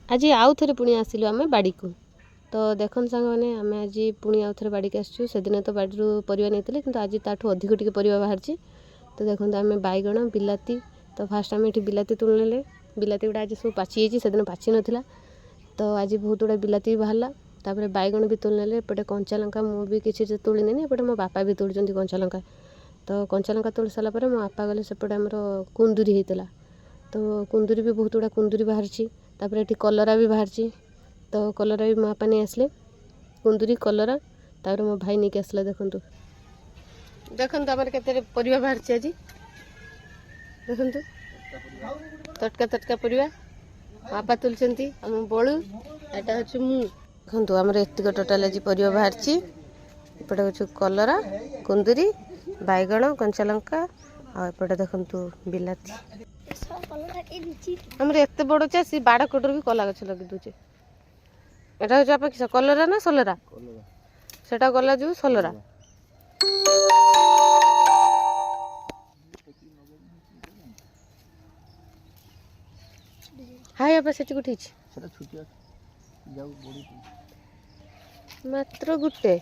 आज आउ थे पुणी आसिलु आम बाड़ी को तो देखन सांग मैंने आम आज पुणी आउ थे बाड़ी के आसचु से दिन तो बाड़ी परिवा नहीं कि आज ताठू अधिक टिके परिवा बाहर तो देखो आम बैगण बिलाती तो फास्ट आम ये बिलाती तुलने बिलाती गुड़ा आज सब पाची से दिन पाची नाला तो आज बहुत गुड़ा बिलाती बाहर तापर बैगण भी तुलने एपटे कंचा लंका मुझे किसी तुलिनी एपटे मो बापा भी तुलुंट कंचा लंका तो कंचा लंका तुली सारापर मो बापा गले सेपटे आमर कुंदुरी होता तो कुंदुरी भी बहुत गुड़ा कुंदुरी बाहर तापर ये कलरा भी बाहर तो कलरा भी मो बापा नहीं आसले कुंदुरी कलरा तापर मो भाई नहीं आसला देखु देखु आम के परिवा बाहर आज देखु तटका तटका परिवा बापा तुलचंती आम बड़ू एटा हूँ मु देखु आमर एतिक टोटाल आज परिवा बाहर एपटे हूँ कलरा कुंदुरी बैगण कंचा लंका आपटे देखु बिलाती आमर एत बड़ चाषी बाड़ कोटर भी कला गछ लगे दूचे एटा हूँ आप किस कलरा ना सलरा सेटा गला जो सलरा हाय आप से उठी मात्र गुटे